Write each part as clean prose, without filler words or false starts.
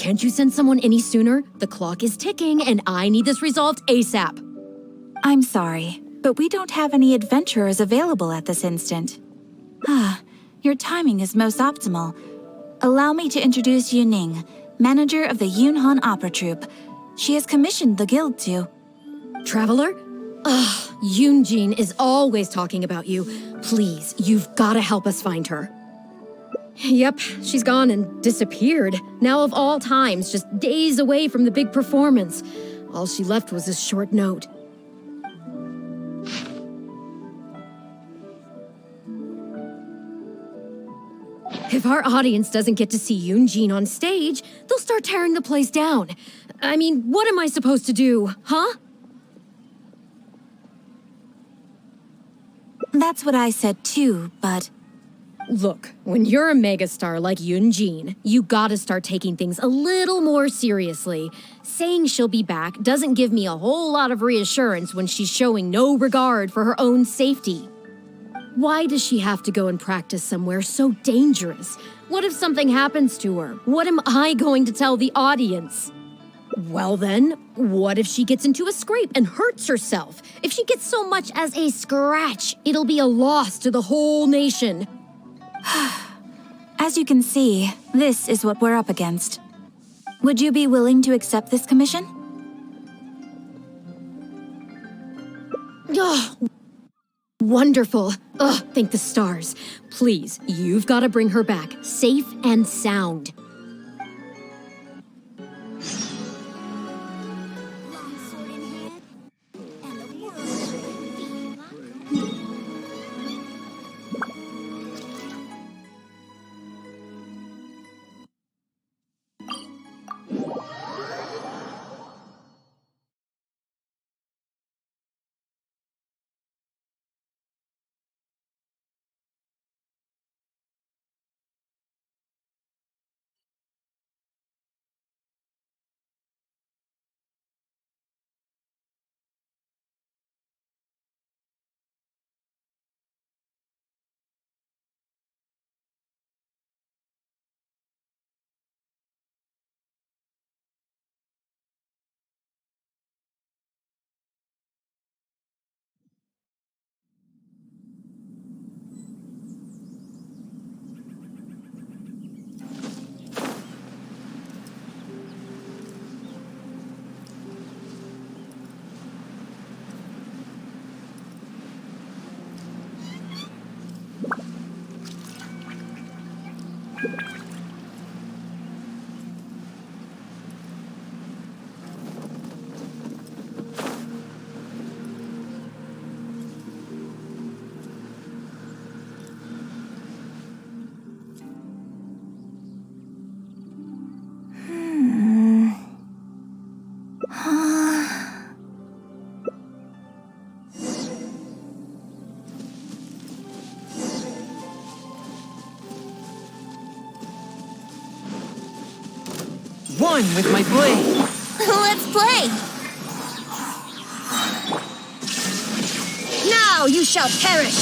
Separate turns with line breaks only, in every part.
Can't you send someone any sooner? The clock is ticking, and I need this resolved ASAP.
I'm sorry, but we don't have any adventurers available at this instant. Your timing is most optimal. Allow me to introduce Yuning, manager of the Yunhan Opera Troupe. She has commissioned the guild to...
Traveler? Ugh, Yoonjin is always talking about you. Please, you've got to help us find her. Yep, she's gone and disappeared. Now of all times, just days away from the big performance. All she left was a short note. If our audience doesn't get to see Yoonjin on stage, they'll start tearing the place down. I mean, what am I supposed to do, huh?
That's what I said too, but...
Look, when you're a megastar like Yoonjin, you gotta start taking things a little more seriously. Saying she'll be back doesn't give me a whole lot of reassurance when she's showing no regard for her own safety. Why does she have to go and practice somewhere so dangerous? What if something happens to her? What am I going to tell the audience? Well then, what if she gets into a scrape and hurts herself? If she gets so much as a scratch, it'll be a loss to the whole nation.
As you can see, this is what we're up against. Would you be willing to accept this commission?
Ugh, wonderful. Ugh, thank the stars. Please, you've got to bring her back, safe and sound.
One with my blade.
Let's play! Now you shall perish!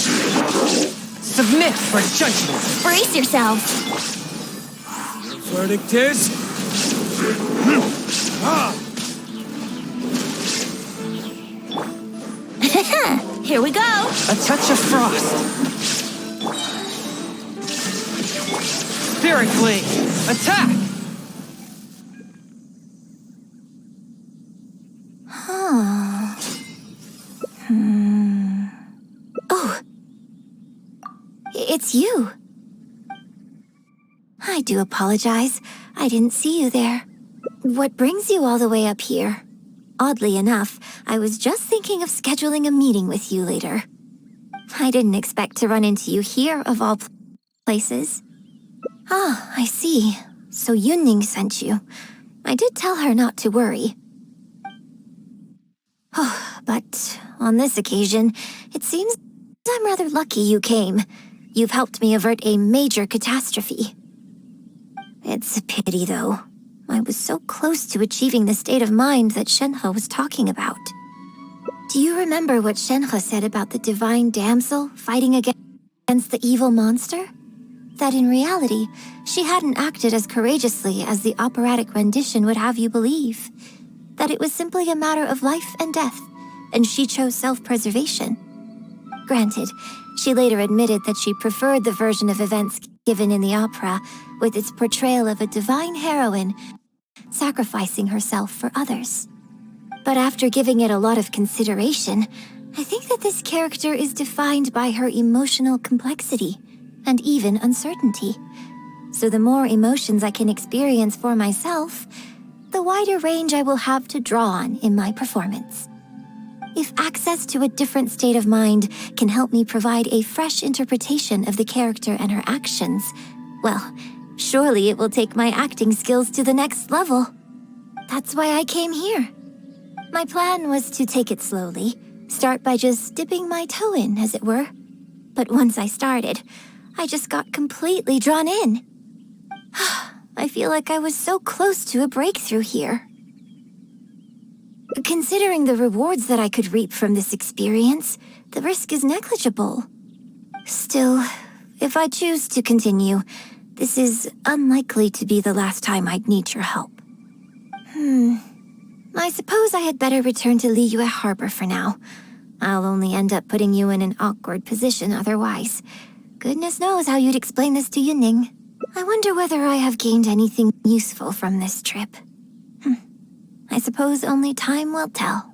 Submit for judgment.
Brace yourselves!
Verdict is...
Here we go!
A touch of frost. Spirit blade. Attack!
Oh. It's you. I do apologize. I didn't see you there. What brings you all the way up here? Oddly enough, I was just thinking of scheduling a meeting with you later. I didn't expect to run into you here, of all places. Ah, I see. So Yunning sent you. I did tell her not to worry. Oh, but on this occasion, it seems I'm rather lucky you came. You've helped me avert a major catastrophe. It's a pity, though. I was so close to achieving the state of mind that Shenhe was talking about. Do you remember what Shenhe said about the divine damsel fighting against the evil monster? that in reality, she hadn't acted as courageously as the operatic rendition would have you believe. That it was simply a matter of life and death, and she chose self-preservation. Granted, she later admitted that she preferred the version of events given in the opera, with its portrayal of a divine heroine sacrificing herself for others. But after giving it a lot of consideration, I think that this character is defined by her emotional complexity and even uncertainty. So the more emotions I can experience for myself, the wider range I will have to draw on in my performance. If access to a different state of mind can help me provide a fresh interpretation of the character and her actions, well, surely it will take my acting skills to the next level. That's why I came here. My plan was to take it slowly, start by just dipping my toe in, as it were. But once I started, I just got completely drawn in. I feel like I was so close to a breakthrough here. Considering the rewards that I could reap from this experience, the risk is negligible. Still, if I choose to continue, this is unlikely to be the last time I'd need your help. I suppose I had better return to Liyue Harbor for now. I'll only end up putting you in an awkward position otherwise. Goodness knows how you'd explain this to Yuning. I wonder whether I have gained anything useful from this trip. I suppose only time will tell.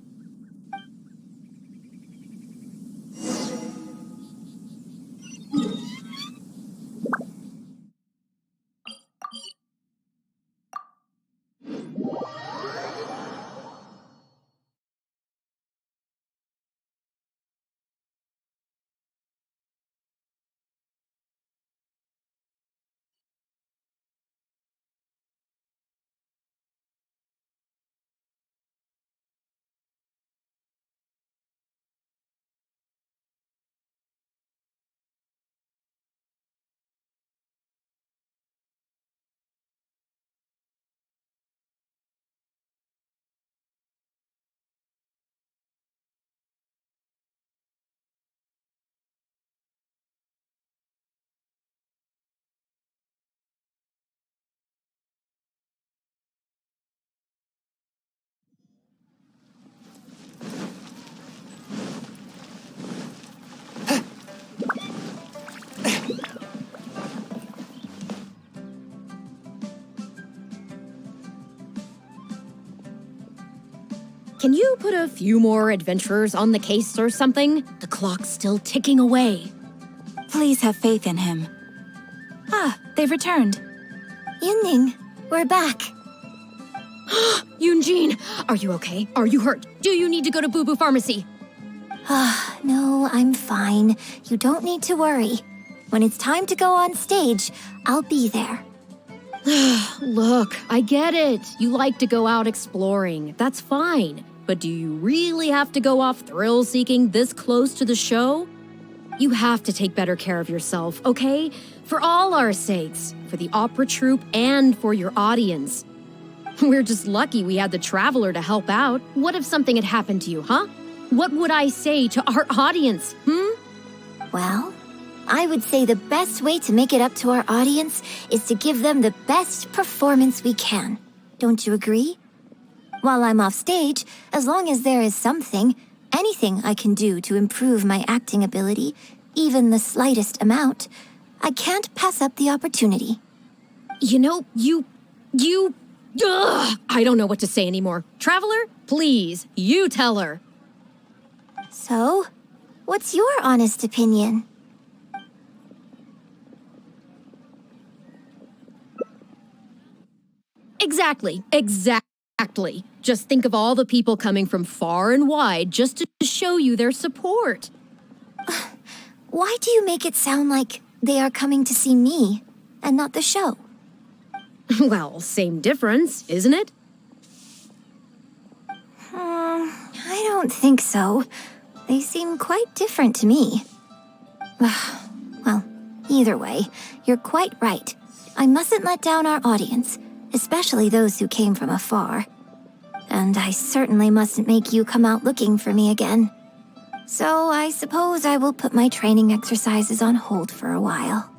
Can you put a few more adventurers on the case or something? The clock's still ticking away.
Please have faith in him. Ah, they've returned.
Yuning, we're back.
Yunjin, are you okay? Are you hurt? Do you need to go to Boo Boo Pharmacy?
No, I'm fine. You don't need to worry. When it's time to go on stage, I'll be there.
Look, I get it. You like to go out exploring. That's fine. But do you really have to go off thrill-seeking this close to the show? You have to take better care of yourself, okay? For all our sakes. For the opera troupe and for your audience. We're just lucky we had the Traveler to help out. What if something had happened to you, huh? What would I say to our audience,
Well, I would say the best way to make it up to our audience is to give them the best performance we can. Don't you agree? While I'm off stage, as long as there is something, anything I can do to improve my acting ability, even the slightest amount, I can't pass up the opportunity.
You know, I don't know what to say anymore. Traveler, please, you tell her.
So, what's your honest opinion?
Exactly. Just think of all the people coming from far and wide just to show you their support.
Why do you make it sound like they are coming to see me and not the show?
Well, same difference, isn't it?
I don't think so. They seem quite different to me. Well, either way, you're quite right. I mustn't let down our audience, especially those who came from afar. And I certainly mustn't make you come out looking for me again. So I suppose I will put my training exercises on hold for a while.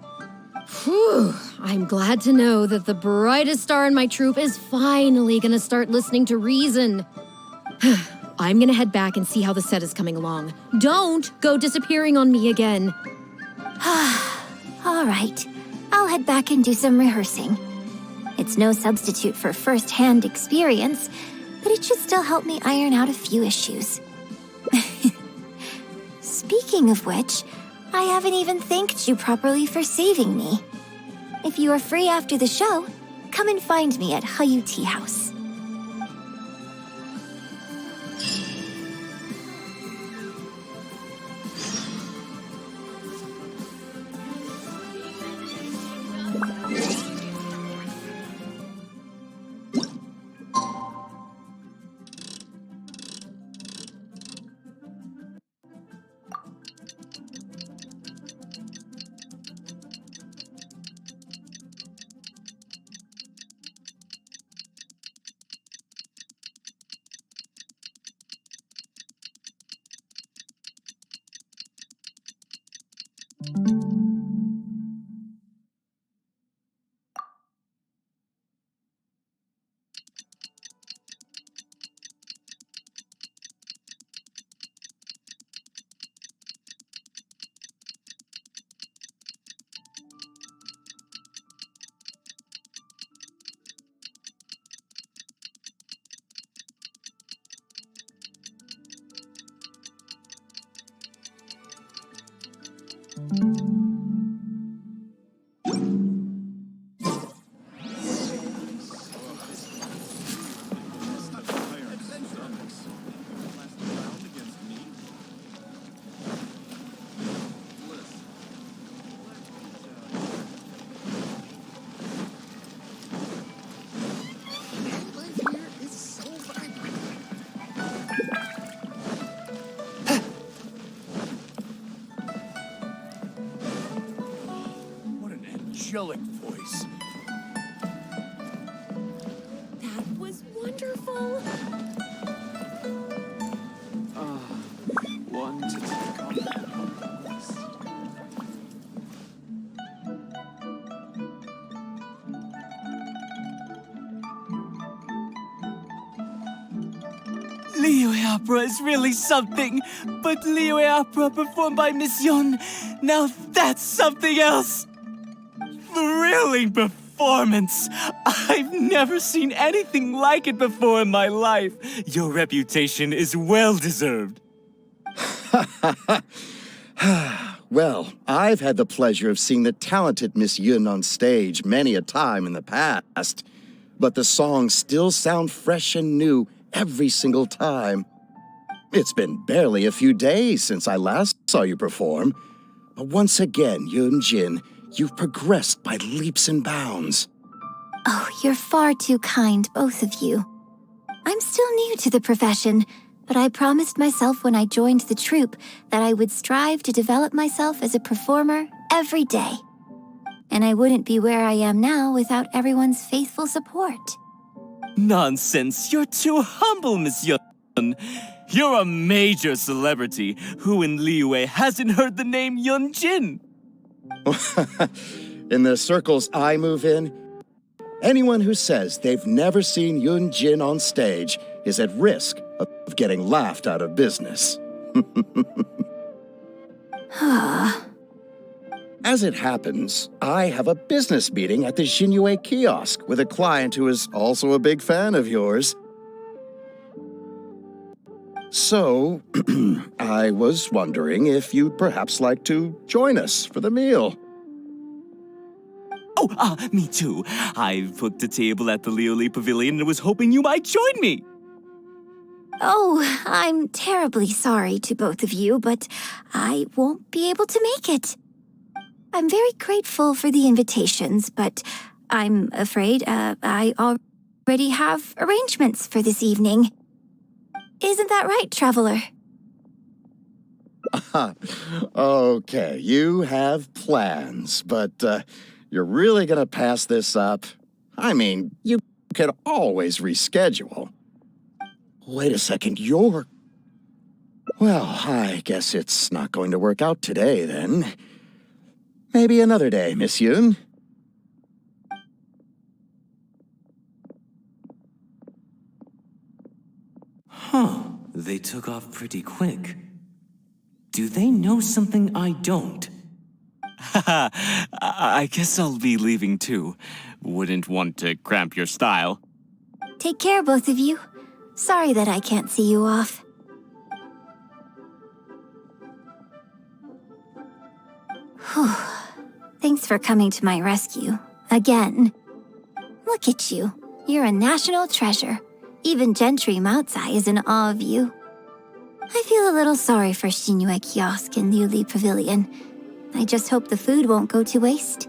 Whew, I'm glad to know that the brightest star in my troupe is finally gonna start listening to reason. I'm gonna head back and see how the set is coming along. Don't go disappearing on me again.
All right, I'll head back and do some rehearsing. It's no substitute for first-hand experience, but it should still help me iron out a few issues. Speaking of which, I haven't even thanked you properly for saving me. If you are free after the show, come and find me at Hayu Tea House.
Angelic voice.
That was wonderful.
One to take off the list.
Liyue opera is really something, but Liyue opera performed by Miss Yun, now that's something else. Thrilling performance. I've never seen anything like it before in my life. Your reputation is well-deserved.
Well, I've had the pleasure of seeing the talented Miss Yun on stage many a time in the past, but the songs still sound fresh and new every single time. It's been barely a few days since I last saw you perform, but once again, Yun Jin, you've progressed by leaps and bounds.
Oh, you're far too kind, both of you. I'm still new to the profession, but I promised myself when I joined the troupe that I would strive to develop myself as a performer every day. And I wouldn't be where I am now without everyone's faithful support.
Nonsense, you're too humble, Miss Yun. You're a major celebrity. Who in Liyue hasn't heard the name Yun Jin?
In the circles I move in, anyone who says they've never seen Yun Jin on stage is at risk of getting laughed out of business. As it happens, I have a business meeting at the Xinyue kiosk with a client who is also a big fan of yours. So, I was wondering if you'd perhaps like to join us for the meal.
Oh, me too. I've booked a table at the Lioli Pavilion and was hoping you might join me.
Oh, I'm terribly sorry to both of you, but I won't be able to make it. I'm very grateful for the invitations, but I'm afraid I already have arrangements for this evening. Isn't that right, Traveler?
Okay, you have plans, but you're really gonna pass this up? I mean, you could always reschedule. Wait a second, you're... Well, I guess it's not going to work out today, then. Maybe another day, Miss Yoon.
Huh. They took off pretty quick. Do they know something I don't? Haha, I guess I'll be leaving too. Wouldn't want to cramp your style.
Take care, both of you. Sorry that I can't see you off. Whew. Thanks for coming to my rescue. Again. Look at you. You're a national treasure. Even Gentry Maotsai is in awe of you. I feel a little sorry for Shinue Kiosk and Liuli Pavilion. I just hope the food won't go to waste.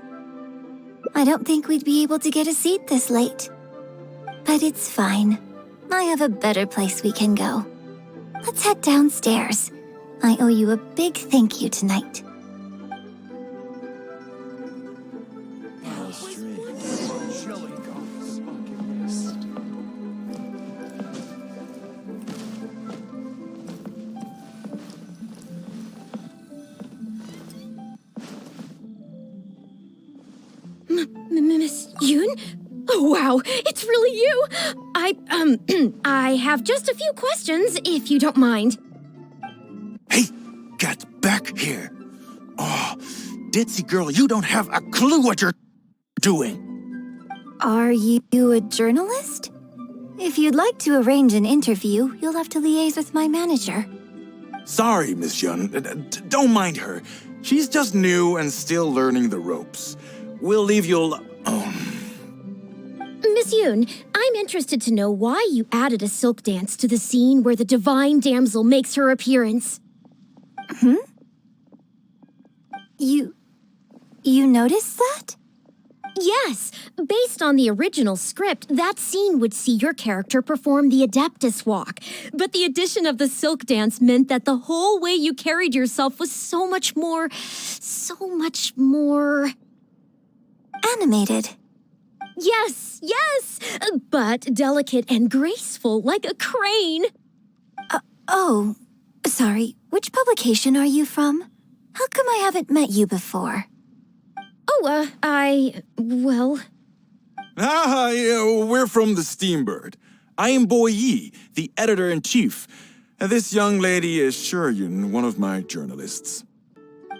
I don't think we'd be able to get a seat this late. But it's fine. I have a better place we can go. Let's head downstairs. I owe you a big thank you tonight.
Miss Yoon? Oh, wow, it's really you! I have just a few questions, if you don't mind.
Hey, get back here. Oh, ditzy girl, you don't have a clue what you're doing.
Are you a journalist? If you'd like to arrange an interview, you'll have to liaise with my manager.
Sorry, Miss Yun. Don't mind her. She's just new and still learning the ropes. We'll leave you alone.
Miss Yoon, I'm interested to know why you added a silk dance to the scene where the divine damsel makes her appearance.
You noticed that?
Yes, based on the original script, that scene would see your character perform the Adeptus Walk. But the addition of the silk dance meant that the whole way you carried yourself was so much more...
Animated.
Yes, but delicate and graceful like a crane.
Oh, sorry. Which publication are you from? How come I haven't met you before?
Oh, well...
Yeah, we're from the Steambird. I am Boy Yi, the editor-in-chief. This young lady is Shuryun, one of my journalists.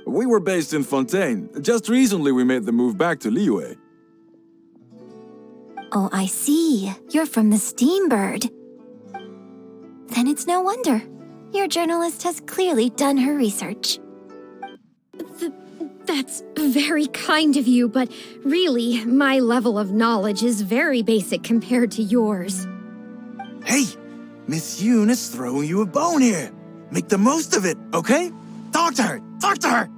We were based in Fontaine. Just recently we made the move back to Liyue.
Oh, I see. You're from the Steambird. Then it's no wonder. Your journalist has clearly done her research.
That's very kind of you, but really, my level of knowledge is very basic compared to yours.
Hey, Miss Yoon is throwing you a bone here. Make the most of it, okay? Talk to her! Talk to her!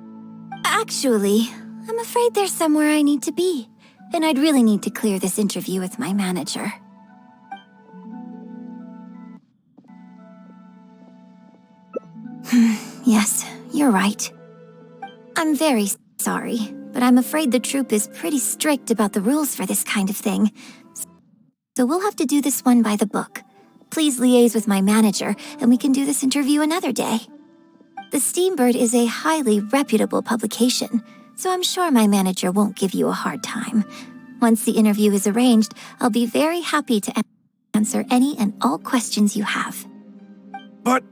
Actually, I'm afraid there's somewhere I need to be, and I'd really need to clear this interview with my manager. Yes, you're right. I'm very sorry, but I'm afraid the troupe is pretty strict about the rules for this kind of thing. So we'll have to do this one by the book. Please liaise with my manager, and we can do this interview another day. The Steambird is a highly reputable publication, so I'm sure my manager won't give you a hard time. Once the interview is arranged, I'll be very happy to answer any and all questions you have.
But...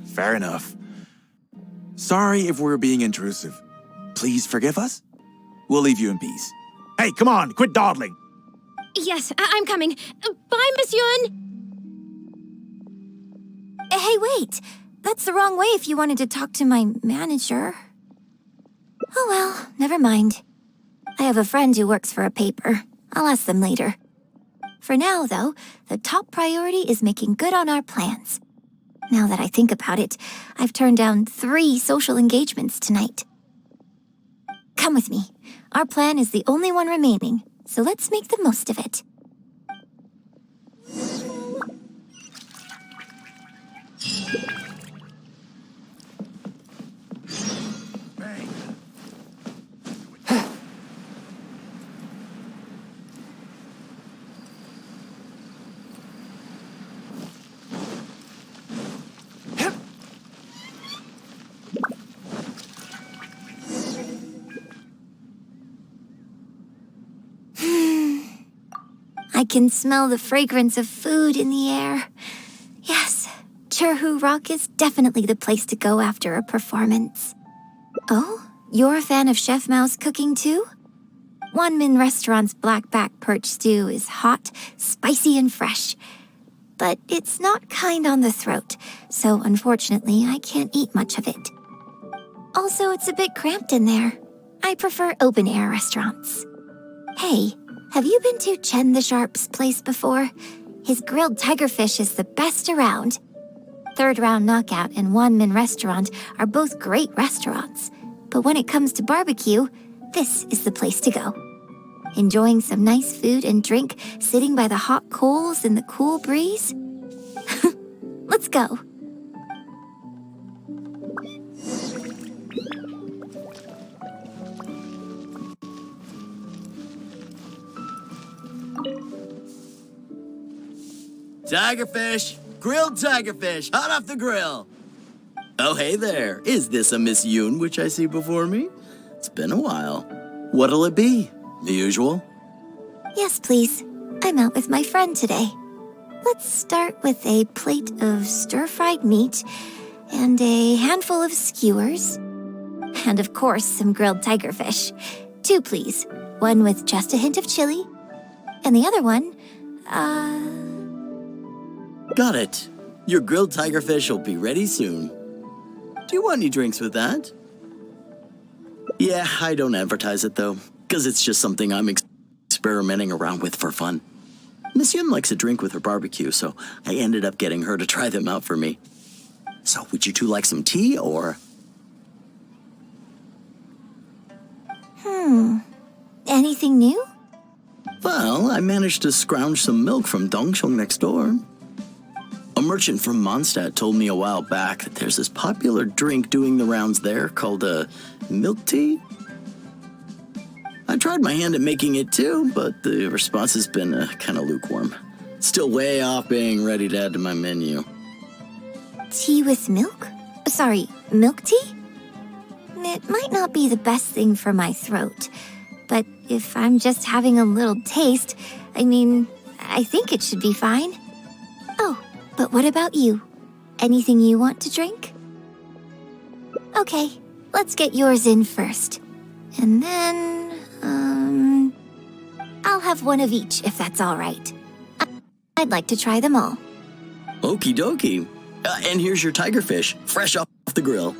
fair enough. Sorry if we're being intrusive. Please forgive us. We'll leave you in peace. Hey, come on, quit dawdling.
Yes, I'm coming. Bye, Miss Yun!
Hey, wait! That's the wrong way if you wanted to talk to my manager. Oh well, never mind. I have a friend who works for a paper. I'll ask them later. For now, though, the top priority is making good on our plans. Now that I think about it, I've turned down 3 social engagements tonight. Come with me. Our plan is the only one remaining, so let's make the most of it. I can smell the fragrance of food in the air. Yes, Churhu Rock is definitely the place to go after a performance. Oh, you're a fan of Chef Mao's cooking too? Wanmin Restaurant's blackback perch stew is hot, spicy, and fresh. But it's not kind on the throat, so unfortunately I can't eat much of it. Also, it's a bit cramped in there. I prefer open-air restaurants. Hey, have you been to Chen the Sharp's place before? His grilled tigerfish is the best around. Third Round Knockout and Wanmin Restaurant are both great restaurants. But when it comes to barbecue, this is the place to go. Enjoying some nice food and drink, sitting by the hot coals in the cool breeze? Let's go.
Tigerfish! Grilled tigerfish, hot off the grill! Oh, hey there. Is this a Miss Yoon which I see before me? It's been a while. What'll it be? The usual?
Yes, please. I'm out with my friend today. Let's start with a plate of stir-fried meat and a handful of skewers. And of course, some grilled tigerfish. 2, please. One with just a hint of chili. And the other one,
Got it. Your grilled tigerfish will be ready soon. Do you want any drinks with that? Yeah, I don't advertise it though, because it's just something I'm experimenting around with for fun. Miss Yun likes a drink with her barbecue, so I ended up getting her to try them out for me. So would you two like some tea, or?
Anything new?
Well, I managed to scrounge some milk from Dongchong next door. A merchant from Mondstadt told me a while back that there's this popular drink doing the rounds there called milk tea. I tried my hand at making it too, but the response has been kind of lukewarm. Still way off being ready to add to my menu.
Tea with milk? Sorry, milk tea? It might not be the best thing for my throat, but if I'm just having a little taste, I think it should be fine. Oh, but what about you? Anything you want to drink? Okay, let's get yours in first. And then, I'll have one of each if that's all right. I'd like to try them all.
Okie dokie. And here's your tigerfish, fresh off the grill.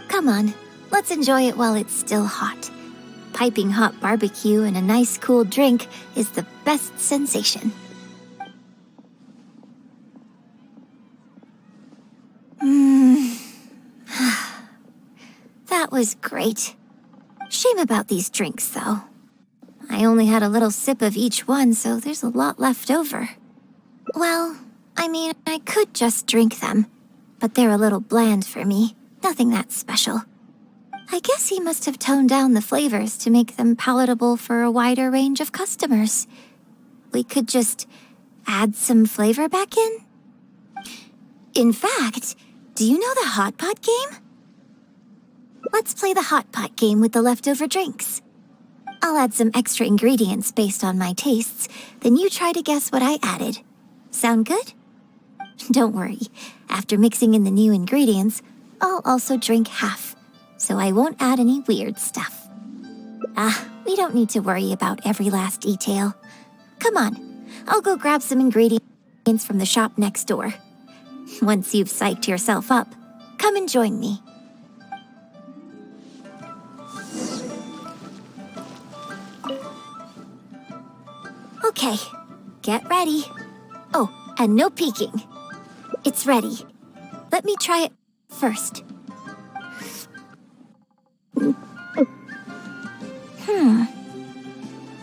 Come on, let's enjoy it while it's still hot. Piping hot barbecue and a nice cool drink is the best sensation. That was great. Shame about these drinks, though. I only had a little sip of each one, so there's a lot left over. Well, I could just drink them, but they're a little bland for me. Nothing that special. I guess he must have toned down the flavors to make them palatable for a wider range of customers. We could just add some flavor back in? In fact, do you know the hot pot game? Let's play the hot pot game with the leftover drinks. I'll add some extra ingredients based on my tastes, then you try to guess what I added. Sound good? Don't worry, after mixing in the new ingredients, I'll also drink half, so I won't add any weird stuff. We don't need to worry about every last detail. Come on, I'll go grab some ingredients from the shop next door. Once you've psyched yourself up, come and join me. Okay, get ready. Oh, and no peeking. It's ready. Let me try it first.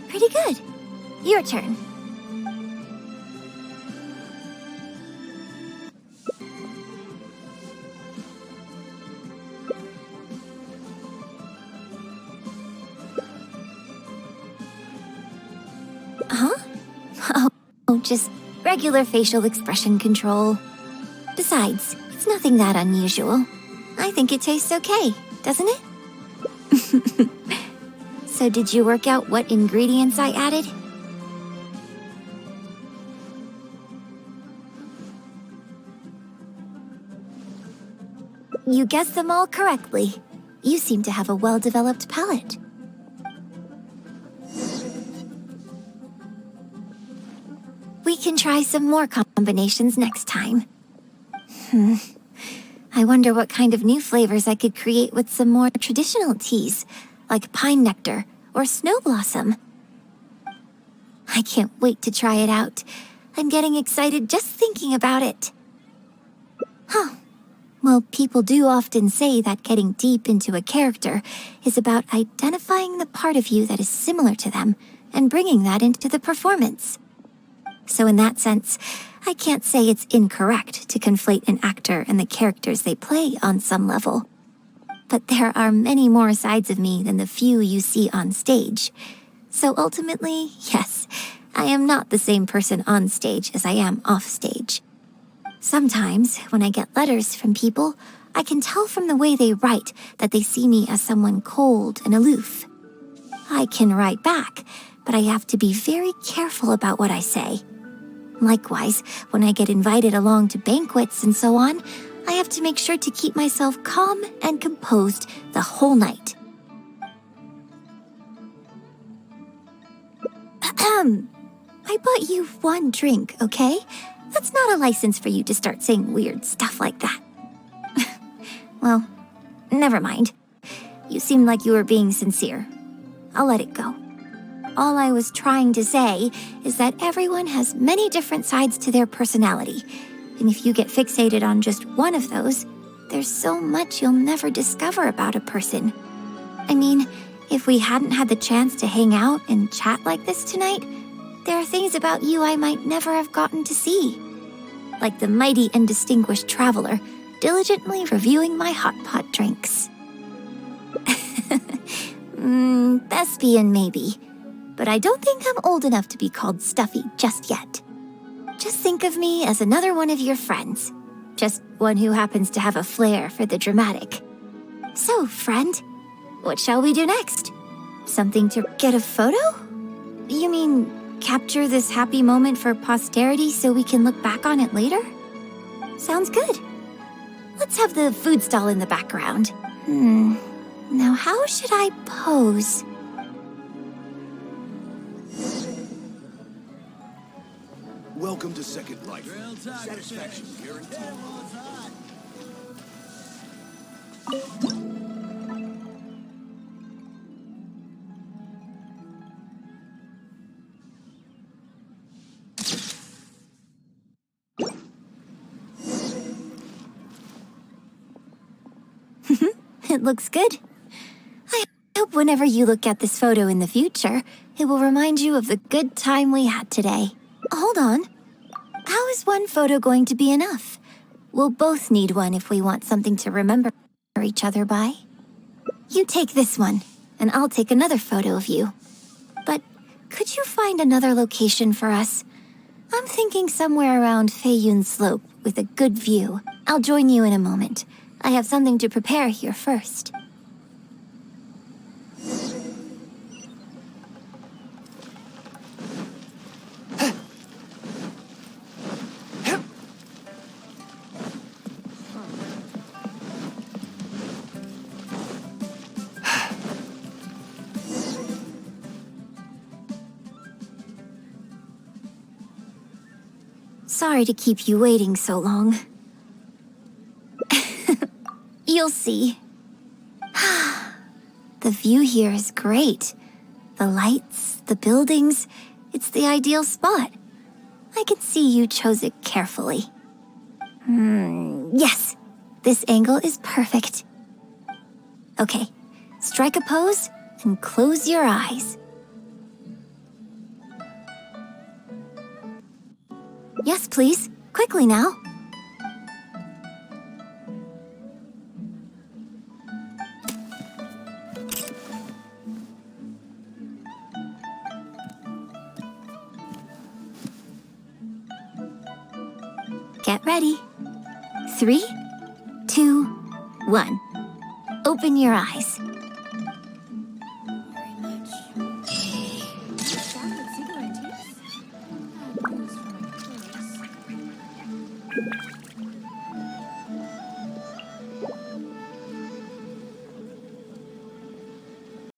Pretty good. Your turn. Huh? Oh, just regular facial expression control. Besides, it's nothing that unusual. I think it tastes okay, doesn't it? So did you work out what ingredients I added? You guessed them all correctly. You seem to have a well-developed palate. We can try some more combinations next time. I wonder what kind of new flavors I could create with some more traditional teas, like pine nectar or snow blossom. I can't wait to try it out. I'm getting excited just thinking about it. Huh. Well, people do often say that getting deep into a character is about identifying the part of you that is similar to them and bringing that into the performance. So in that sense, I can't say it's incorrect to conflate an actor and the characters they play on some level. But there are many more sides of me than the few you see on stage. So ultimately, yes, I am not the same person on stage as I am off stage. Sometimes, when I get letters from people, I can tell from the way they write that they see me as someone cold and aloof. I can write back, but I have to be very careful about what I say. Likewise, when I get invited along to banquets and so on, I have to make sure to keep myself calm and composed the whole night. I bought you one drink, okay? That's not a license for you to start saying weird stuff like that. Well, never mind. You seemed like you were being sincere. I'll let it go. All I was trying to say is that everyone has many different sides to their personality. And if you get fixated on just one of those, there's so much you'll never discover about a person. I mean, if we hadn't had the chance to hang out and chat like this tonight, there are things about you I might never have gotten to see. Like the mighty and distinguished traveler, diligently reviewing my hot pot drinks. Thespian maybe, but I don't think I'm old enough to be called stuffy just yet. Just think of me as another one of your friends. Just one who happens to have a flair for the dramatic. So, friend, what shall we do next? Something to get a photo? You mean capture this happy moment for posterity so we can look back on it later? Sounds good. Let's have the food stall in the background. Now how should I pose?
Welcome to Second Life. Satisfaction guaranteed.
It looks good. I hope whenever you look at this photo in the future, it will remind you of the good time we had today. Hold on. How is one photo going to be enough? We'll both need one if we want something to remember each other by. You take this one, and I'll take another photo of you. But could you find another location for us? I'm thinking somewhere around Feiyun Slope with a good view. I'll join you in a moment. I have something to prepare here first. Sorry to keep you waiting so long. You'll see. The view here is great. The lights, the buildings, it's the ideal spot. I can see you chose it carefully. Yes, this angle is perfect. Okay, strike a pose and close your eyes. Yes, please. Quickly now. Get ready. 3, 2, 1. Open your eyes.